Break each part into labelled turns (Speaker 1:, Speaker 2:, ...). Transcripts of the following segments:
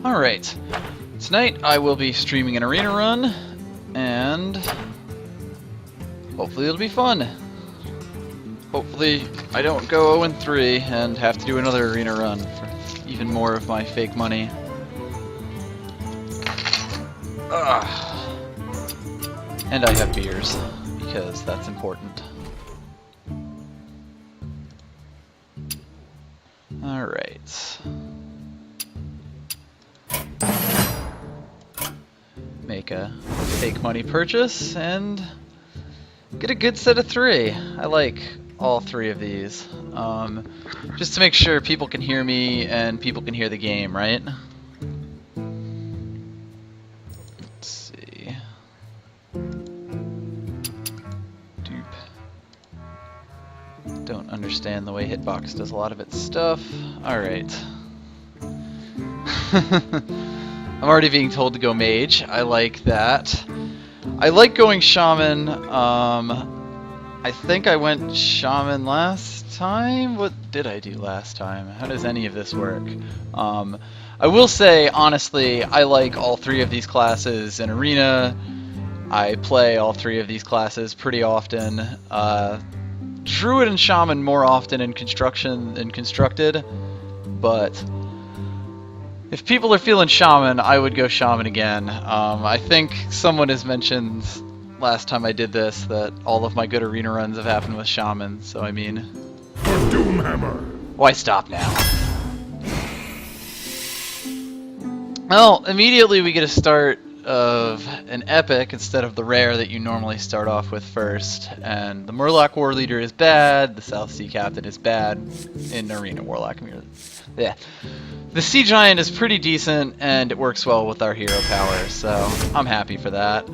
Speaker 1: Alright, tonight I will be streaming an arena run, and hopefully it'll be fun. Hopefully I don't go 0-3 and have to do another arena run for even more of my fake money. Ugh. And I have beers, because that's important. Alright. Make a fake money purchase and get a good set of 3. I like all 3 of these. Just to make sure people can hear me and people can hear the game, right? Let's see. Doop. Don't understand the way Hitbox does a lot of its stuff. Alright. I'm already being told to go mage. I like that. I like going shaman. I think I went shaman last time. What did I do last time? How does any of this work? I will say, honestly, I like all 3 of these classes in arena. I play all 3 of these classes pretty often. Druid and shaman more often in construction and constructed, but if people are feeling shaman, I would go shaman again. I think someone has mentioned last time I did this that all of my good arena runs have happened with shaman, so I mean...
Speaker 2: Doomhammer!
Speaker 1: Why stop now? Well, immediately we get a start of an epic instead of the rare that you normally start off with first, and the Murloc War Leader is bad, the South Sea Captain is bad in Arena Warlock. Yeah. The Sea Giant is pretty decent, and it works well with our hero power, so I'm happy for that.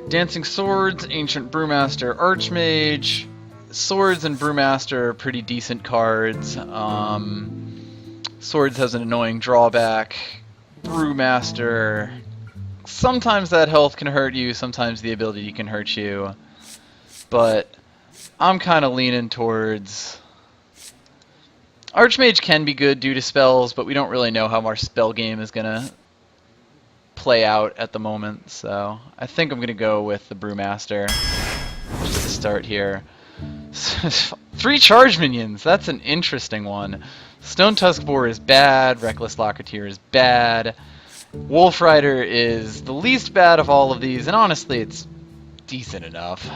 Speaker 1: Dancing Swords, Ancient Brewmaster, Archmage. Swords and Brewmaster are pretty decent cards. Swords has an annoying drawback. Brewmaster, sometimes that health can hurt you, sometimes the ability can hurt you. But I'm kind of leaning towards... Archmage can be good due to spells, but we don't really know how our spell game is going to play out at the moment, so I think I'm going to go with the Brewmaster just to start here. 3 charge minions, that's an interesting one. Stone Tusk Boar is bad, Reckless Locketeer is bad, Wolf Rider is the least bad of all of these, and honestly it's decent enough.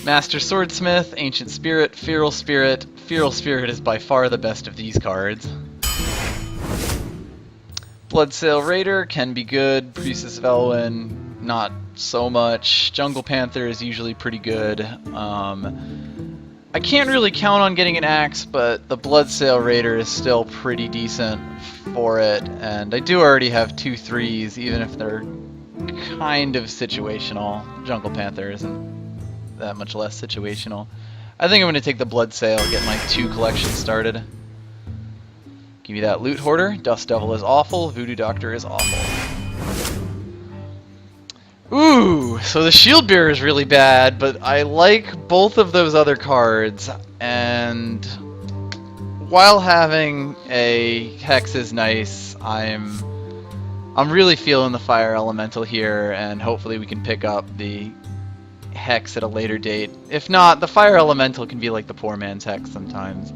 Speaker 1: Master Swordsmith, Ancient Spirit, Feral Spirit. Feral Spirit is by far the best of these cards. Bloodsail Raider can be good. Priestess of Elwyn, not so much. Jungle Panther is usually pretty good. I can't really count on getting an axe, but the Bloodsail Raider is still pretty decent for it. And I do already have 2 3s, even if they're kind of situational. Jungle Panther isn't that much less situational. I think I'm going to take the Bloodsail, get my 2 collections started. Give me that Loot Hoarder. Dust Devil is awful. Voodoo Doctor is awful. Ooh, so the Shield Bearer is really bad, but I like both of those other cards, and while having a Hex is nice, I'm really feeling the Fire Elemental here, and hopefully we can pick up the Hex at a later date. If not, the Fire Elemental can be like the poor man's Hex sometimes.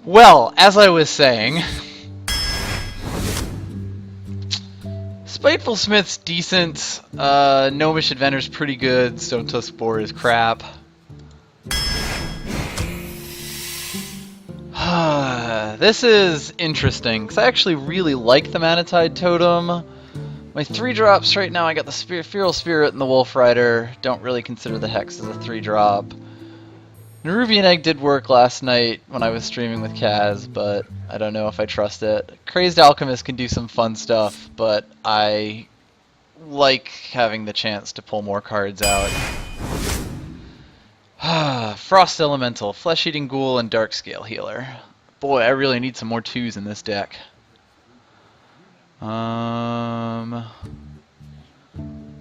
Speaker 1: Well, as I was saying, Spiteful Smith's decent, Gnomish Inventor's pretty good, Stone Tusk Boar is crap. This is interesting, because I actually really like the Manatide Totem. My 3-drops right now, I got the Feral Spirit and the Wolf Rider. Don't really consider the Hex as a 3-drop. Nerubian Egg did work last night when I was streaming with Kaz, but I don't know if I trust it. Crazed Alchemist can do some fun stuff, but I like having the chance to pull more cards out. Frost Elemental, Flesh Eating Ghoul, and Dark Scale Healer. Boy, I really need some more 2s in this deck.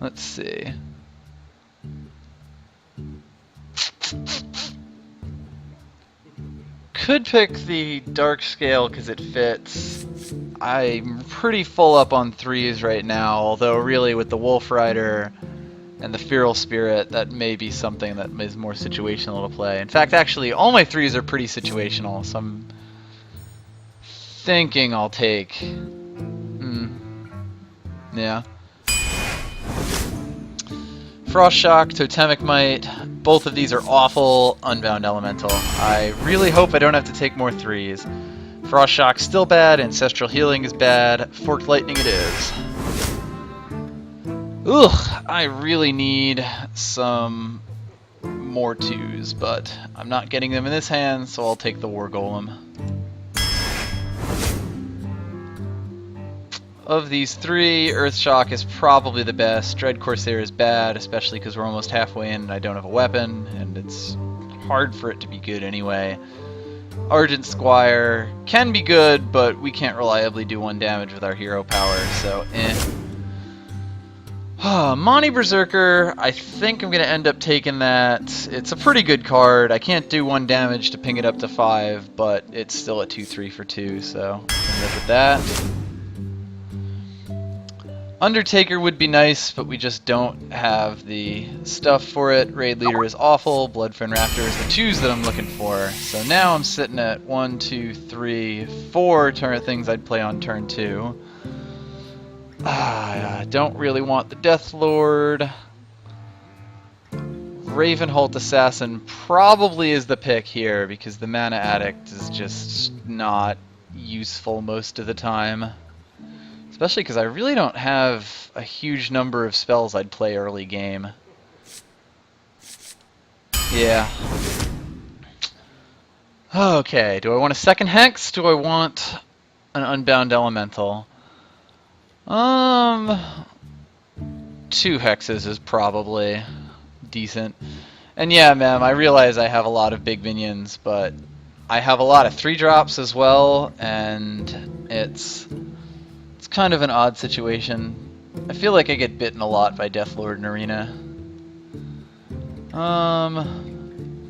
Speaker 1: Let's see. could pick the Dark Scale because it fits. I'm pretty full up on 3s right now, although really with the Wolf Rider and the Feral Spirit, that may be something that is more situational to play. In fact, actually, all my 3s are pretty situational, so I'm thinking I'll take... yeah. Frost Shock, Totemic Might, both of these are awful. Unbound Elemental. I really hope I don't have to take more 3s. Frost Shock's still bad, Ancestral Healing is bad, Forked Lightning it is. Ugh, I really need some more 2s, but I'm not getting them in this hand, so I'll take the War Golem. Of these 3, Earth Shock is probably the best. Dread Corsair is bad, especially because we're almost halfway in and I don't have a weapon, and it's hard for it to be good anyway. Argent Squire can be good, but we can't reliably do 1 damage with our hero power, so Monty Berserker, I think I'm going to end up taking that. It's a pretty good card. I can't do 1 damage to ping it up to 5, but it's still a 2/3 for 2, so I'm going to live with that. Undertaker would be nice, but we just don't have the stuff for it. Raid Leader is awful. Bloodfen Raptor is the 2s that I'm looking for. So now I'm sitting at 1, 2, 3, 4 things I'd play on turn 2. I don't really want the Death Lord. Ravenholt Assassin probably is the pick here because the Mana Addict is just not useful most of the time. Especially because I really don't have a huge number of spells I'd play early game. Yeah. Okay, do I want a second Hex? Do I want an Unbound Elemental? 2 Hexes is probably decent. And yeah, ma'am, I realize I have a lot of big minions, but I have a lot of 3-drops as well, and it's kind of an odd situation. I feel like I get bitten a lot by Deathlord in Arena.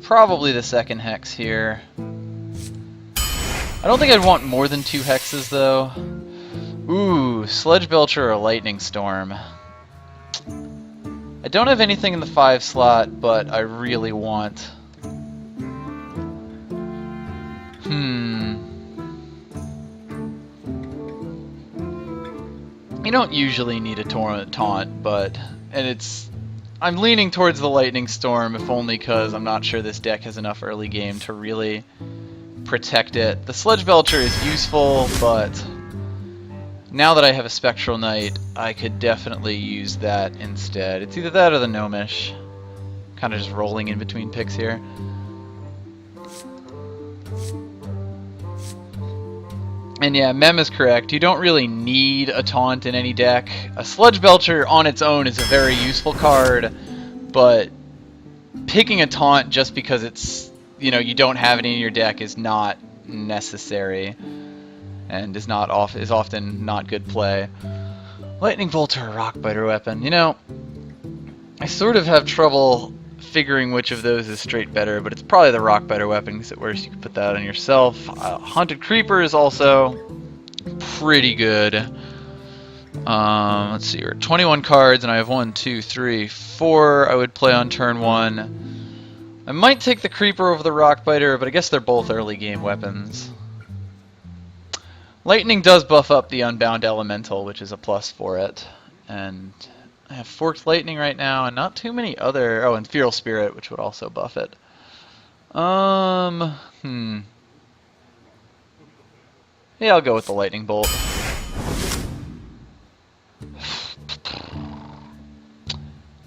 Speaker 1: Probably the second Hex here. I don't think I'd want more than 2 Hexes though. Ooh, Sledge Belcher or Lightning Storm. I don't have anything in the 5 slot, but I really want... You don't usually need a taunt, but... I'm leaning towards the Lightning Storm, if only because I'm not sure this deck has enough early game to really protect it. The Sledge Belcher is useful, but... Now that I have a Spectral Knight, I could definitely use that instead. It's either that or the Gnomish. Kind of just rolling in between picks here. And yeah, Mem is correct. You don't really need a taunt in any deck. A Sludge Belcher on its own is a very useful card, but picking a taunt just because it's, you don't have it in your deck is not necessary, and is often not good play. Lightning Bolt or a Rockbiter weapon. I sort of have trouble figuring which of those is straight better, but it's probably the Rockbiter weapon, because at worst you can put that on yourself. Haunted Creeper is also pretty good. Let's see, we're at 21 cards, and I have 1, 2, 3, 4 I would play on turn 1. I might take the Creeper over the Rockbiter, but I guess they're both early game weapons. Lightning does buff up the Unbound Elemental, which is a plus for it, and I have Forked Lightning right now, and not too many other... Oh, and Feral Spirit, which would also buff it. Yeah, I'll go with the Lightning Bolt.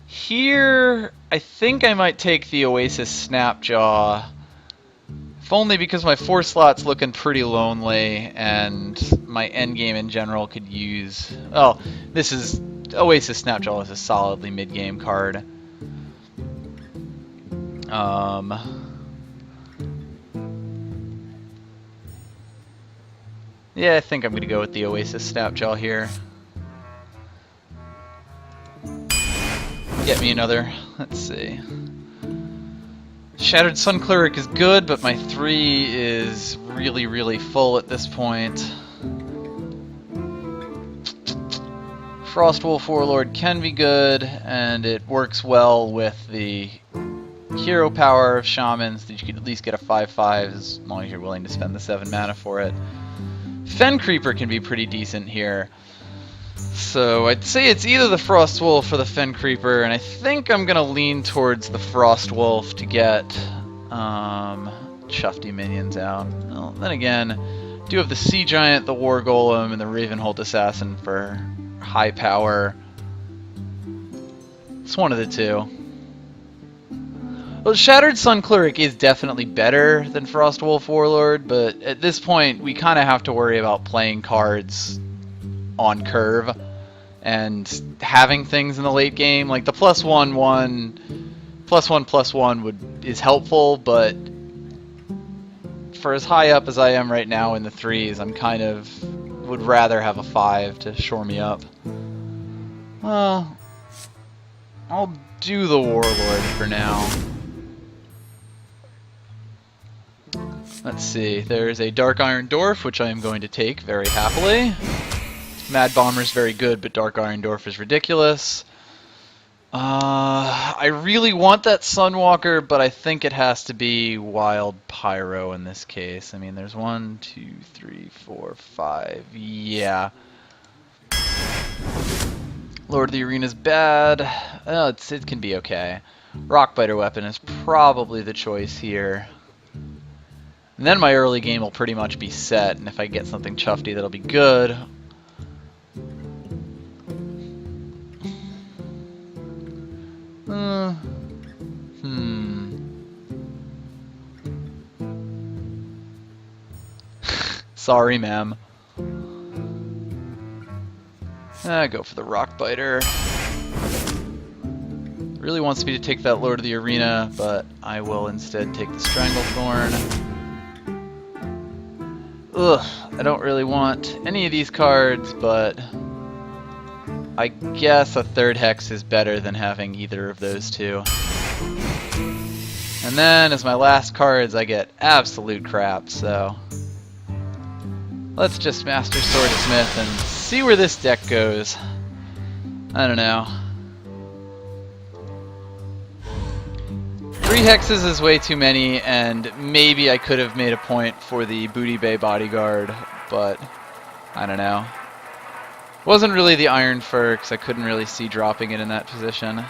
Speaker 1: Here, I think I might take the Oasis Snapjaw. If only because my 4 slot's looking pretty lonely, and my endgame in general could use... Oh, this is... Oasis Snapjaw is a solidly mid-game card. Yeah, I think I'm going to go with the Oasis Snapjaw here. Get me another. Let's see. Shattered Sun Cleric is good, but my 3 is really, really full at this point. Frostwolf Warlord can be good, and it works well with the hero power of Shamans, that you could at least get a 5/5 as long as you're willing to spend the 7 mana for it. Fen Creeper can be pretty decent here. So I'd say it's either the Frostwolf or the Fen Creeper, and I think I'm going to lean towards the Frostwolf to get Chufty minions out. Well, then again, I do have the Sea Giant, the War Golem, and the Ravenholt Assassin for high power. It's one of the two. Well, Shattered Sun Cleric is definitely better than Frostwolf Warlord, but at this point we kind of have to worry about playing cards on curve and having things in the late game. Like the +1/+1 is helpful, but for as high up as I am right now in the 3s, I'm kind of would rather have a 5 to shore me up. Well, I'll do the Warlord for now. Let's see, there's a Dark Iron Dwarf, which I am going to take very happily. Mad Bomber's very good, but Dark Iron Dwarf is ridiculous. I really want that Sunwalker, but I think it has to be Wild Pyro in this case. I mean, there's 1, 2, 3, 4, 5. Yeah. Lord of the Arena's bad. It can be okay. Rockbiter Weapon is probably the choice here. And then my early game will pretty much be set, and if I get something chufty, that'll be good. Sorry, ma'am. Go for the Rockbiter. Really wants me to take that Lord of the Arena, but I will instead take the Stranglethorn. Ugh, I don't really want any of these cards, but I guess a 3rd Hex is better than having either of those two. And then as my last cards, I get absolute crap, so let's just Master Swordsmith and see where this deck goes. I don't know. 3 hexes is way too many, and maybe I could have made a point for the Booty Bay Bodyguard, but I don't know. Wasn't really the Iron Fur, because I couldn't really see dropping it in that position.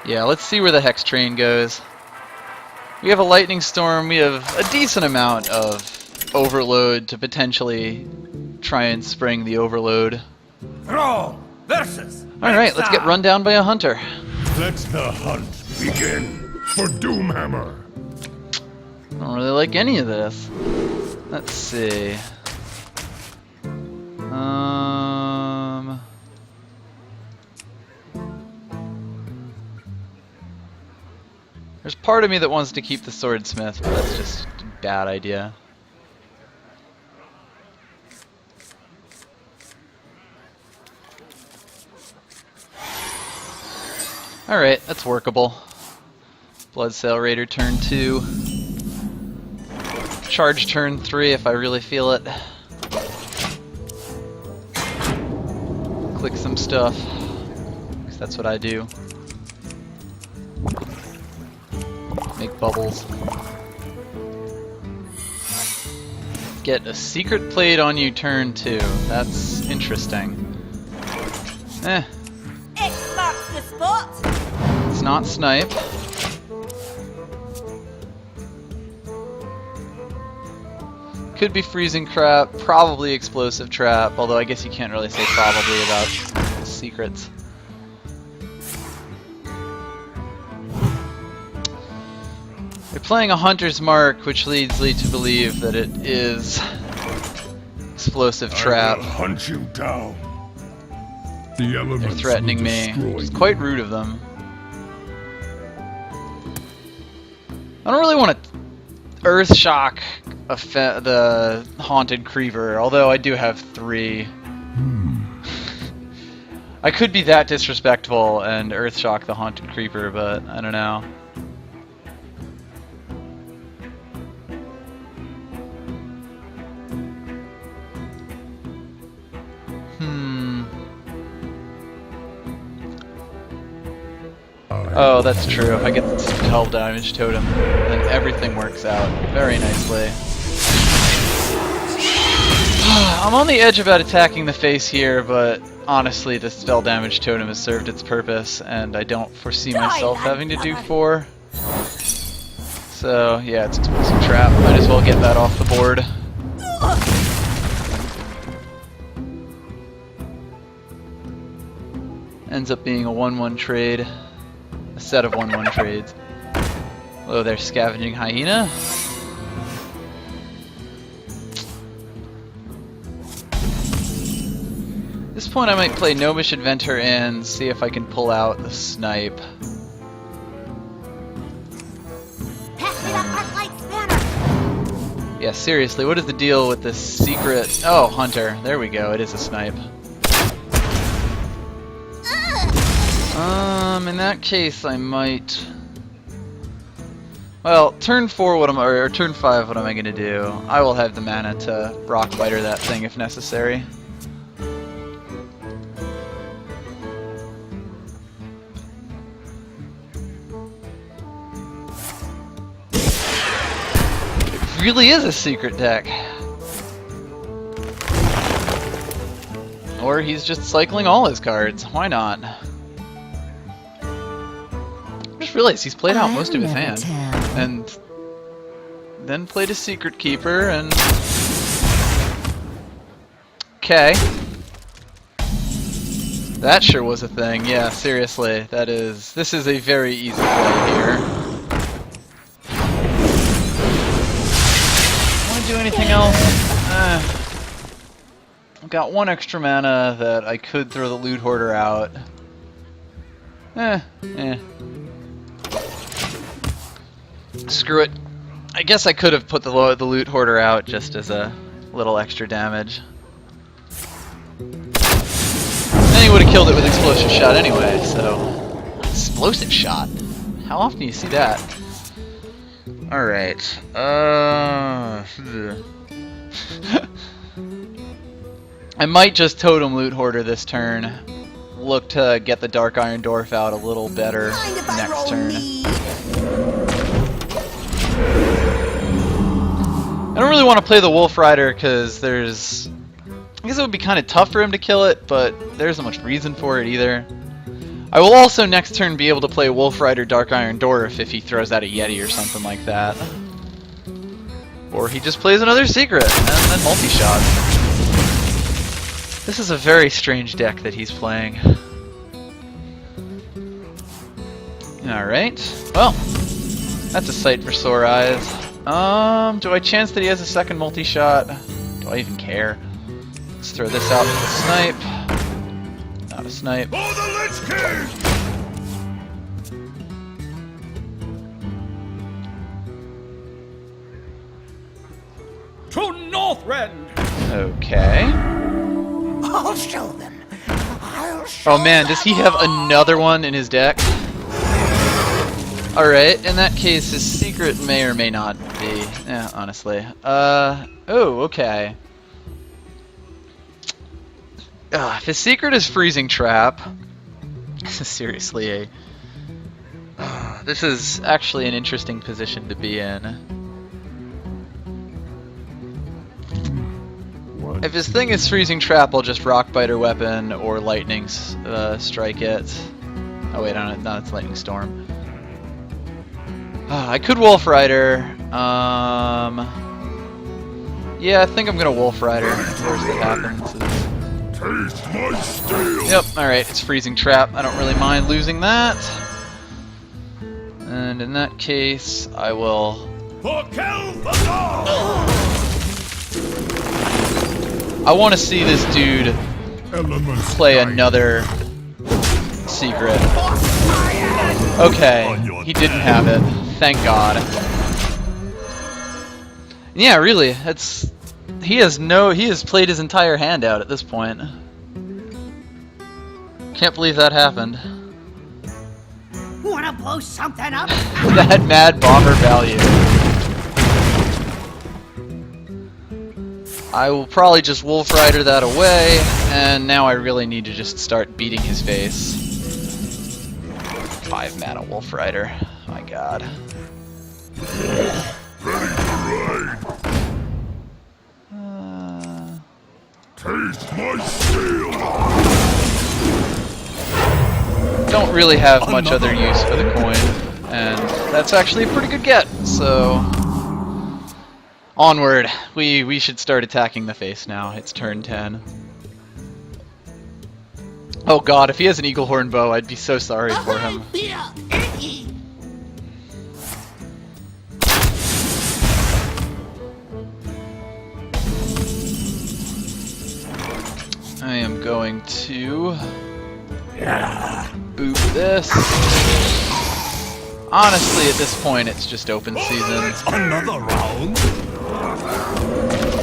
Speaker 1: Yeah, let's see where the Hex Train goes. We have a Lightning Storm, we have a decent amount of Overload to potentially try and spring the Overload. Alright, let's get run down by a Hunter.
Speaker 2: Let the hunt begin for Doomhammer.
Speaker 1: I don't really like any of this. Let's see. There's part of me that wants to keep the Swordsmith, but that's just a bad idea. Alright, that's workable. Bloodsail Raider turn 2. Charge turn 3 if I really feel it. Click some stuff, 'cause that's what I do. Make bubbles. Get a secret plate on you turn 2. That's interesting.
Speaker 3: X marks the spot.
Speaker 1: It's not snipe. Could be freezing trap, probably explosive trap, although I guess you can't really say probably about secrets. They're playing a Hunter's Mark, which leads me to believe that it is explosive trap.
Speaker 2: I will hunt you down. The elements
Speaker 1: They're threatening me. It's quite rude of them. I don't really want to Earth Shock the Haunted Creeper, although I do have 3. I could be that disrespectful and Earthshock the Haunted Creeper, but I don't know. Oh, that's true. I get the 12 damage totem, and everything works out very nicely. I'm on the edge about attacking the face here, but honestly, the spell damage totem has served its purpose, and I don't foresee myself having to do 4. So, yeah, it's Explosive Trap. Might as well get that off the board. Ends up being a 1-1 trade. A set of 1-1 trades. Oh, there's Scavenging Hyena. At this point I might play Gnomish Inventor and see if I can pull out the Snipe. Yeah, seriously, what is the deal with this secret... Oh, Hunter. There we go, it is a Snipe. In that case, I might... Well, turn 4, or turn 5, what am I gonna do? I will have the mana to Rock Biter that thing if necessary. It really is a secret deck. Or he's just cycling all his cards. Why not? I just realized he's played out most of his hand. And then played a Secret Keeper and... Okay. That sure was a thing. Yeah, seriously. This is a very easy play here. Want to do anything else? I've got 1 extra mana that I could throw the Loot Hoarder out. Screw it. I guess I could have put the Loot Hoarder out just as a little extra damage. Then he would have killed it with Explosive Shot anyway, so... Explosive Shot? How often do you see that? Alright. I might just Totem Loot Hoarder this turn. Look to get the Dark Iron Dwarf out a little better next turn. I don't really want to play the Wolf Rider because there's... I guess it would be kind of tough for him to kill it, but there isn't much reason for it either. I will also next turn be able to play Wolf Rider Dark Iron Dwarf if he throws out a Yeti or something like that. Or he just plays another secret and then multi-shot. This is a very strange deck that he's playing. Alright, well, that's a sight for sore eyes. Do I chance that he has a second multi-shot? Do I even care? Let's throw this out with a Snipe. Not a Snipe.
Speaker 2: For the Lich King!
Speaker 4: To Northrend!
Speaker 1: Okay.
Speaker 3: I'll show them. I'll show
Speaker 1: Oh man, does he have another one in his deck? Alright, in that case his secret may or may not be. Yeah, honestly. Oh, okay. If his secret is Freezing Trap, this is seriously a... this is actually an interesting position to be in. If his thing is Freezing Trap, I'll just Rock Biter Weapon or Lightning Strike it. Oh wait, no, it's Lightning Storm. I could Wolf Rider. Yeah, I think I'm gonna Wolf Rider. Worst that happens is...
Speaker 2: Taste my steel!
Speaker 1: Yep, alright, it's Freezing Trap. I don't really mind losing that. And in that case, I will...
Speaker 2: For Kel'Thuzad!
Speaker 1: I want to see this dude
Speaker 2: Elements
Speaker 1: play
Speaker 2: guide.
Speaker 1: another secret. Okay, he didn't have it. Thank God. Yeah, really, it's... He has played his entire hand out at this point. Can't believe that happened.
Speaker 3: Wanna blow something up?
Speaker 1: That mad bomber value. I will probably just Wolf Rider that away, and now I really need to just start beating his face. 5 mana Wolf Rider. My god.
Speaker 2: Ready to ride. Taste my steel.
Speaker 1: Don't really have much other use for the coin, and that's actually a pretty good get, so... Onward. We should start attacking the face now. It's turn 10. Oh god, if he has an eagle horn bow, I'd be so sorry for him. I am going to boot this. Honestly, at this point, it's just open season.
Speaker 2: Another round.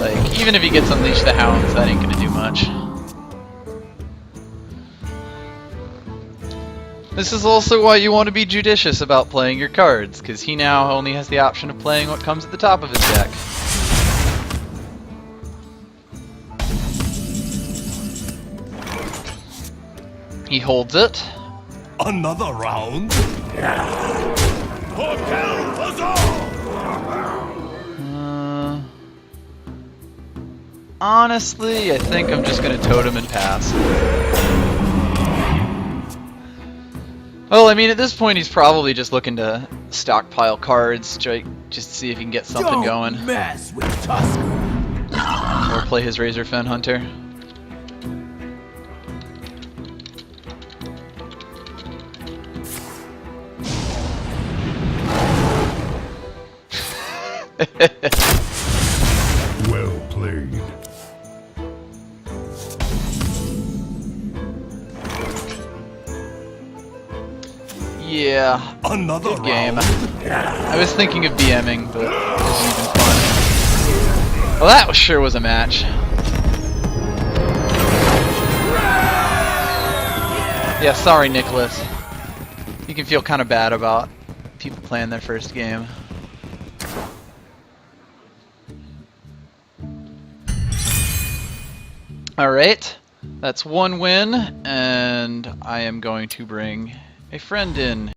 Speaker 1: Like, even if he gets Unleash the Hounds, that ain't gonna do much. This is also why you want to be judicious about playing your cards, because he now only has the option of playing what comes at the top of his deck. He holds it.
Speaker 2: Another round. Put down Puzzle.
Speaker 1: Honestly, I think I'm just gonna totem and pass. Well, I mean, at this point, he's probably just looking to stockpile cards, just to see if he can get something going.
Speaker 3: Mess with Tusk.
Speaker 1: Or play his Razorfen Hunter.
Speaker 2: Well played.
Speaker 1: Yeah,
Speaker 2: Another
Speaker 1: good game.
Speaker 2: round.
Speaker 1: I was thinking of BMing, but it wasn't even fun. Well, that sure was a match. Yeah, sorry, Nicholas. You can feel kind of bad about people playing their first game. Alright, that's one win, and I am going to bring a friend in.